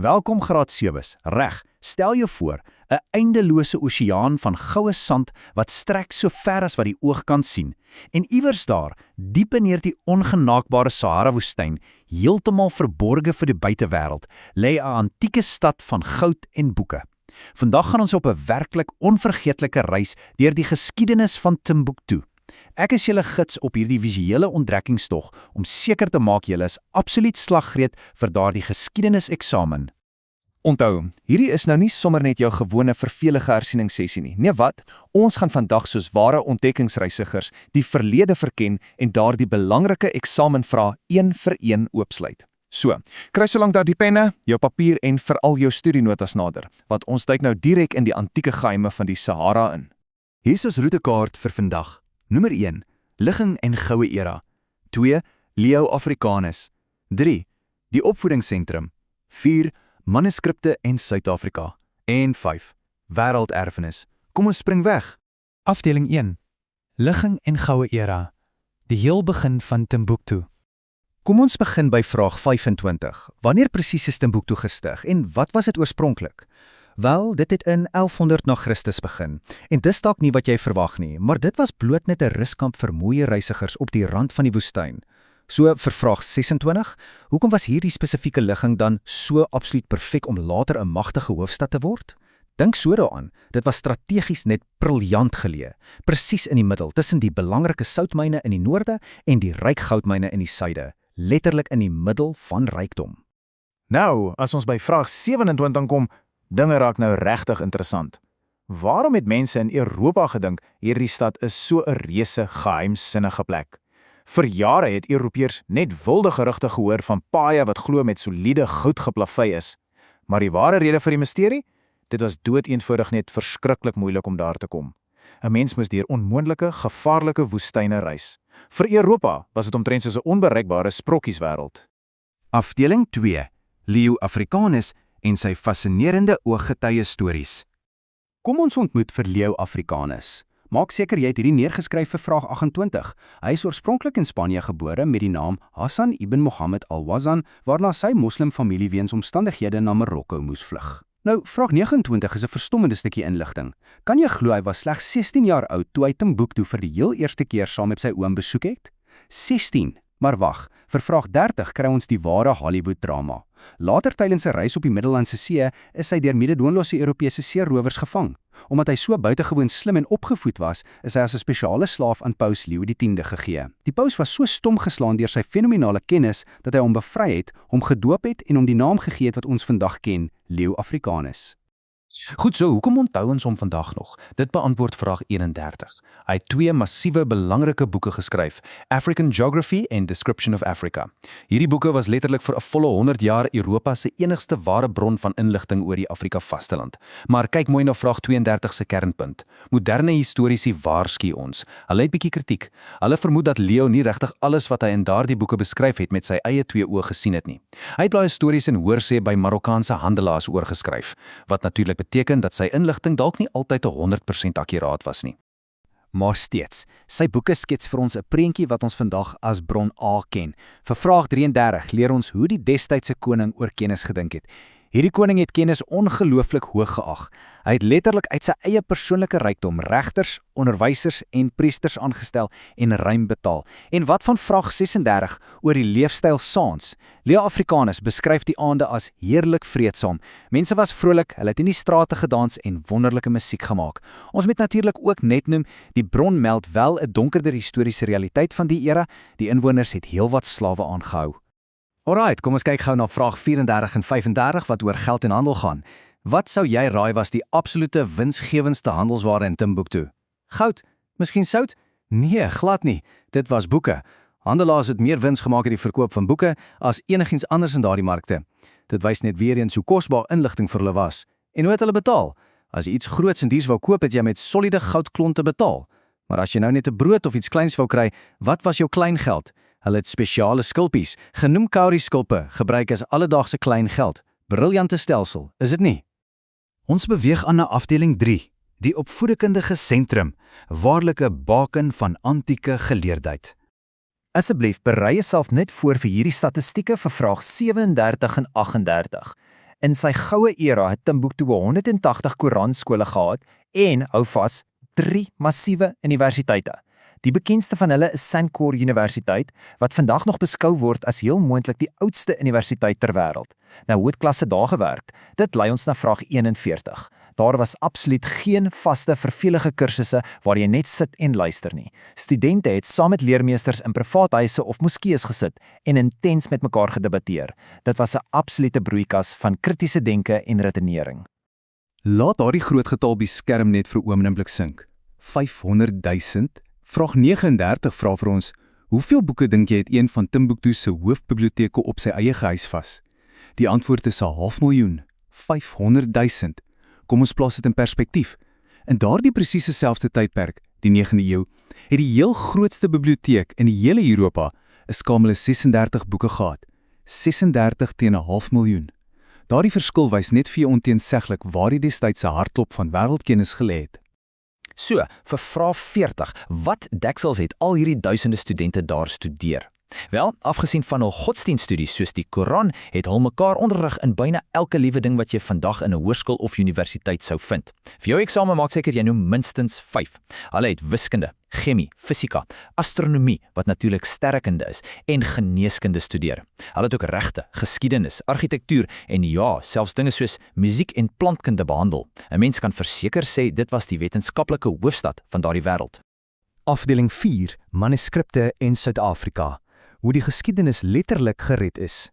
Welkom graad 7's. Reg, stel jou voor, 'n eindelose oseaan van goue sand wat strek so ver as wat die oog kan sien. En iewers daar, diep in hierdie ongenaakbare Sahara-woestyn, heeltemal verborge vir die buitewêreld, lê 'n antieke stad van goud en boeke. Vandag gaan ons op 'n werklik onvergeetlike reis deur die geskiedenis van Timbuktu. Ek is julle gids op hierdie visuele ontdekkingstog om seker te maak julle is absoluut slaggereed vir daardie geskiedenis-eksamen. Onthou, hierdie is nou nie sommer net jou gewone vervelige hersieningssessie nie. Nee wat? Ons gaan vandag soos ware ontdekkingsreisigers die verlede verken en daardie belangrike eksamenvrae een vir een oopsluit. So, kry solank daar die penne, jou papier en veral jou studienotas nader, want ons duik nou direk in die antieke geheime van die Sahara in. Hier is ons roetekaart vir vandag. Nommer 1. Ligging en goue era. 2. Leo Africanus. 3. Die opvoedingsentrum. 4. Manuskripte en Suid-Afrika. En 5. Wêrelderfenis. Kom ons spring weg. Afdeling 1. Ligging en goue era. Die heel begin van Timbuktu. Kom ons begin by vraag 25. Wanneer presies is Timbuktu gestig en wat was dit oorspronklik? Wel, dit het in 1100 na Christus begin. En dis dalk nie wat jy verwag nie, maar dit was bloot net 'n ruskamp vir moeie reisigers op die rand van die woestyn. So vir vraag 26, hoekom was hierdie spesifieke ligging dan so absoluut perfek om later 'n magtige hoofstad te word? Dink so daaraan, dit was strategies net briljant geleë, presies in die middel tussen die belangrike soutmyne in die noorde en die ryk goudmyne in die suide, letterlik in die middel van rykdom. Nou, as ons by vraag 27 kom, dinge raak nou regtig interessant. Waarom het mense in Europa gedink hierdie stad is so 'n reuse geheimsinnige plek? Vir jare het Europeërs net wilde gerugte gehoor van paaie wat glo met soliede goud geplavei is. Maar die ware rede vir die misterie? Dit was doeteenvoudig net verskriklik moeilik om daar te kom. 'n Mens moes deur onmoontlike, gevaarlike woestyne reis. Vir Europa was dit omtrent soos 'n onbereikbare sprokkieswêreld. Afdeling 2. Leo Africanus en sy fascinerende ooggetuie stories. Kom ons ontmoet vir Leo Africanus. Maak seker jy het hierdie neergeskryf vir vraag 28. Hy is oorspronklik in Spanje gebore met die naam Hassan ibn Mohammed al-Wazan, waarna sy moslimfamilie weens omstandighede na Marokko moes vlug. Nou, vraag 29 is 'n verstommende stukkie inligting. Kan jy glo hy was slegs 16 jaar oud toe hy Timbuktu vir die heel eerste keer saam met sy oom besoek het? 16. Maar wag, vir vraag 30 kry ons die ware Hollywood-drama. Later tydens sy reis op die Middellandse See is hy deur mededoenlose Europese seerowers gevang. Omdat hy so buitengewoon slim en opgevoed was, is hy as 'n spesiale slaaf aan Paus Leo X gegee. Die paus was so stom geslaan deur sy fenominale kennis dat hy hom bevry het, hom gedoop het en hom die naam gegee het wat ons vandag ken, Leo Africanus. Goed so, hoekom onthou ons hom vandag nog? Dit beantwoord vraag 31. Hy het 2 massiewe belangrike boeke geskryf, African Geography en Description of Africa. Hierdie boeke was letterlik vir 'n volle 100 jaar Europa se enigste ware bron van inligting oor die Afrika vasteland. Maar kyk mooi na vraag 32 se kernpunt. Moderne historiese waarsku ons. Hulle het bietjie kritiek. Hulle vermoed dat Leo nie regtig alles wat hy in daardie boeke beskryf het met sy eie 2 oë gesien het nie. Hy het baie stories en hoorsê by Marokkaanse handelaars oorgeskryf, wat natuurlik beteken dat sy inligting dalk nie altyd 100% akkuraat was nie. Maar steeds, sy boeke skets vir ons 'n prentjie wat ons vandag as bron A ken. Vir vraag 33 leer ons hoe die destydse koning oor kennis gedink het. Hierdie koning het kennis ongelooflik hoog geag. Hy het letterlik uit sy eie persoonlike rykdom regters, onderwysers en priesters aangestel en ruim betaal. En wat van vraag 36 oor die leefstyl saans? Leo Africanus beskryf die aande as heerlik vreedsaam. Mense was vrolik, hulle het in die strate gedans en wonderlike musiek gemaak. Ons moet natuurlik ook net noem, die bron meld wel 'n donkerder historiese realiteit van die era. Die inwoners het heelwat slawe aangehou. Alright, kom ons kyk gou na vraag 34 en 35 wat oor geld en handel gaan. Wat sou jy raai was die absolute winsgewendste handelsware in Timbuktu? Goud? Miskien sout? Nee, glad nie. Dit was boeke. Handelaars het meer wins gemaak uit die verkoop van boeke as enigiets anders in daardie markte. Dit wys net weer eens hoe kosbaar inligting vir hulle was. En hoe het hulle betaal? As jy iets groots en diers wou koop, het jy met soliede goudklonte betaal. Maar as jy nou net 'n brood of iets kleins wou kry, wat was jou klein geld? Hulle het spesiale skulpies, genoem cowrie-skulpe, gebruik as alledaagse klein geld. Briljante stelsel, is dit nie? Ons beweeg aan na afdeling 3, die opvoedkundige sentrum, waarlike baken van antieke geleerdheid. Asseblief berei jouself net voor vir hierdie statistieke vir vraag 37 en 38. In sy goue era het Timbuktu 180 Koranskole gehad en, hou vas, 3 massiewe universiteite. Die bekendste van hulle is Sankore Universiteit, wat vandag nog beskou word as heel moontlik die oudste universiteit ter wêreld. Nou, hoe het klasse daar gewerk? Dit lei ons na vraag 41. Daar was absoluut geen vaste vervelige kursusse waar jy net sit en luister nie. Studente het saam met leermeesters in privaathuise of moskeeë gesit en intens met mekaar gedebatteer. Dit was 'n absolute broeikas van kritiese denke en redenering. Laat daardie groot getal op die skerm net vir 'n oomblik sink. 500,000. Vraag 39 vra vir ons, hoeveel boeke dink jy het een van Timbuktu se hoofbiblioteke op sy eie gehuisves? Die antwoord is 500,000. 500,000. Kom ons plaas dit in perspektief. In daardie presies selfde tydperk, die 9de eeu, het die heel grootste biblioteek in die hele Europa 'n skamele 36 boeke gehad. 36 teen 500,000. Daardie verskil wys net vir jou onteenseglik waar die destydse hartklop van wêreldkennis gelê het. So, vir vraag 40, wat deksels het al hierdie duisende studente daar studeer? Wel, afgesien van hul godsdienststudies soos die Koran, het hul mekaar onderrig in byna elke liewe ding wat jy vandag in 'n hoërskool of universiteit sou vind. Vir jou eksamen maak seker jy noem minstens 5. Hulle het wiskunde, chemie, fisika, astronomie, wat natuurlik sterrekunde is, en geneeskunde studeer. Hulle het ook regte, geskiedenis, argitektuur en ja, selfs dinge soos musiek en plantkunde behandel. 'n Mens kan verseker sê dit was die wetenskaplike hoofstad van daardie wêreld. Afdeling 4, manuskripte en Suid-Afrika. Hoe die geskiedenis letterlik gered is.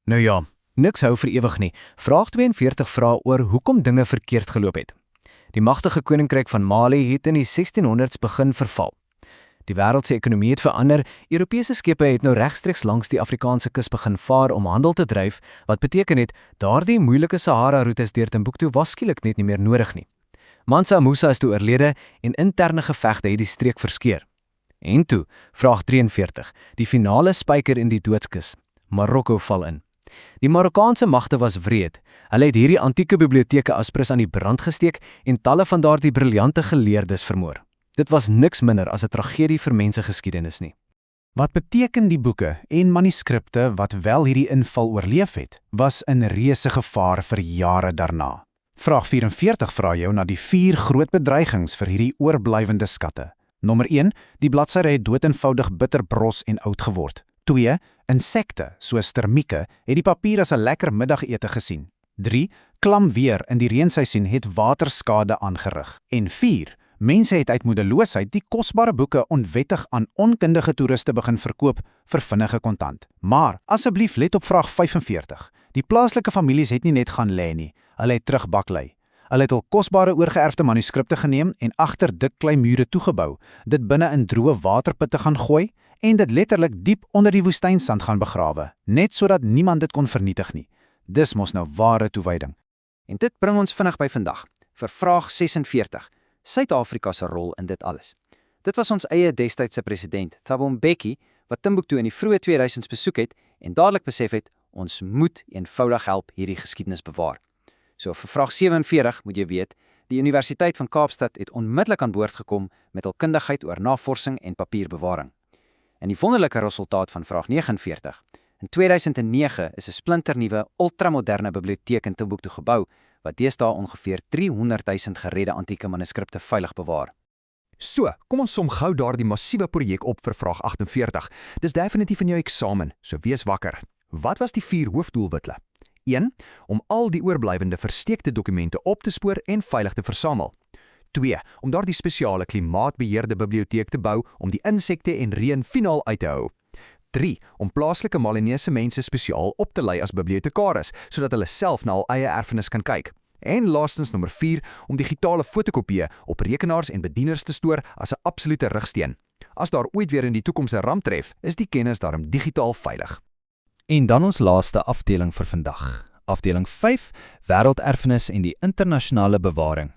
Nou ja, niks hou vir ewig nie. Vraag 42 vra oor hoekom dinge verkeerd geloop het. Die magtige koninkryk van Mali het in die 1600s begin verval. Die wêreld se ekonomie het verander, Europese skepe het nou regstreeks langs die Afrikaanse kus begin vaar om handel te dryf, wat beteken het, daardie moeilike Sahara-roetes deur Timbuktu was skielik net nie meer nodig nie. Mansa Musa is toe oorlede en interne gevegte het die streek verskeur. En toe, vraag 43, die finale spyker in die doodskus. Marokko val in. Die Marokkaanse magte was wreed. Hulle het hierdie antieke biblioteke as prins aan die brand gesteek en talle van daardie briljante geleerdes vermoor. Dit was niks minder as 'n tragedie vir mensgeskiedenis nie. Wat beteken die boeke en manuskripte wat wel hierdie inval oorleef het, was in reuse gevaar vir jare daarna. Vraag 44 vra jou na die 4 groot bedreigings vir hierdie oorblywende skatte. Nommer 1, die bladsyre het doeteenvoudig bitter bros en oud geword. 2, insekte, soos termieke, het die papier as 'n lekker middagete gesien. 3, klam weer in die reenseisoen het waterskade aangerig. En 4, mense het uit moedeloosheid die kosbare boeke onwettig aan onkundige toeriste begin verkoop vir vinnige kontant. Maar, asseblief let op vraag 45. Die plaaslike families het nie net gaan lê nie, hulle het terugbaklei. Hulle het al kosbare oorgeerfde manuskripte geneem en agter dik klei mure toegebou, dit binne in droë waterputte gaan gooi en dit letterlik diep onder die woestynsand gaan begrawe, net sodat niemand dit kon vernietig nie. Dis mos nou ware toewyding. En dit bring ons vinnig by vandag, vir vraag 46, Suid-Afrika se rol in dit alles. Dit was ons eie destydse president, Thabo Mbeki, wat Timbuktu in die vroeë 2000s besoek het en dadelik besef het, ons moet eenvoudig help hierdie geskiedenis bewaar. So vir vraag 47 moet jy weet, die Universiteit van Kaapstad het onmiddellik aan boord gekom met hul kundigheid oor navorsing en papierbewaring. En die wonderlike resultaat van vraag 49. In 2009 is 'n splinternuwe, ultramoderne biblioteek in Timbuktu gebou, wat deesdae ongeveer 300,000 geredde antieke manuskripte veilig bewaar. So, kom ons som gou daardie massiewe projek op vir vraag 48. Dis definitief in jou eksamen, so wees wakker. Wat was die 4 hoofdoelwitte? 1. Om al die oorblywende versteekte dokumente op te spoor en veilig te versamel. 2. Om daardie spesiale klimaatbeheerde biblioteek te bou om die insekte en reën finaal uit te hou. 3. Om plaaslike Malinese mense spesiaal op te lei as bibliotekaris, sodat hulle self na hul eie erfenis kan kyk. En laastens nommer 4, om digitale fotokopieë op rekenaars en bedieners te stoor as 'n absolute rigsteen. As daar ooit weer in die toekoms 'n ramp tref, is die kennis daarom digitaal veilig. En dan ons laaste afdeling vir vandag. Afdeling 5, wêrelderfenis en die internasionale bewaring.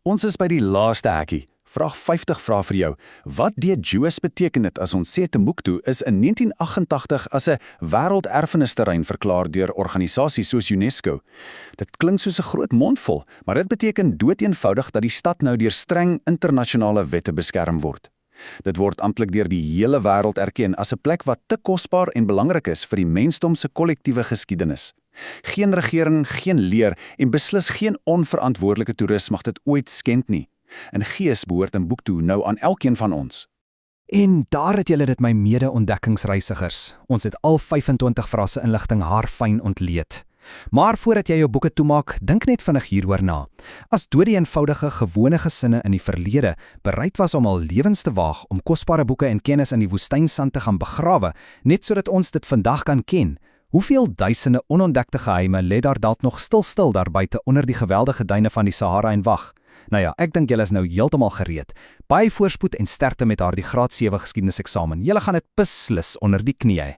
Ons is by die laaste hekkie. Vraag 50 vra vir jou, wat deed Jews beteken dit as ons sê Timbuktu is in 1988 as 'n wêrelderfenisterrein verklaar deur organisasies soos UNESCO? Dit klink soos 'n groot mondvol, maar dit beteken doeteenvoudig dat die stad nou deur streng internasionale wette beskerm word. Dit word amptelik deur die hele wêreld erken as 'n plek wat te kosbaar en belangrik is vir die mensdom se kollektiewe geskiedenis. Geen regering, geen leer en beslis geen onverantwoordelike toerist mag dit ooit skend nie. In gees behoort 'n boek toe nou aan elkeen van ons. En daar het julle dit my mede-ontdekkingsreisigers. Ons het al 25 vrae se inligting haarfyn ontleed. Maar voordat jy jou boeke toemaak, dink net vinnig hieroor na. As dood-eenvoudige, gewone gesinne in die verlede bereid was om al lewens te waag om kosbare boeke en kennis in die woestynsand te gaan begrawe, net sodat ons dit vandag kan ken, hoeveel duisende onontdekte geheime lê daar dalk nog stil daar buite onder die geweldige duine van die Sahara en wag? Nou ja, ek dink julle is nou heeltemal gereed. Baie voorspoed en sterkte met daardie graad 7 geskiedeniseksamen. Julle gaan dit beslis onder die knie hê.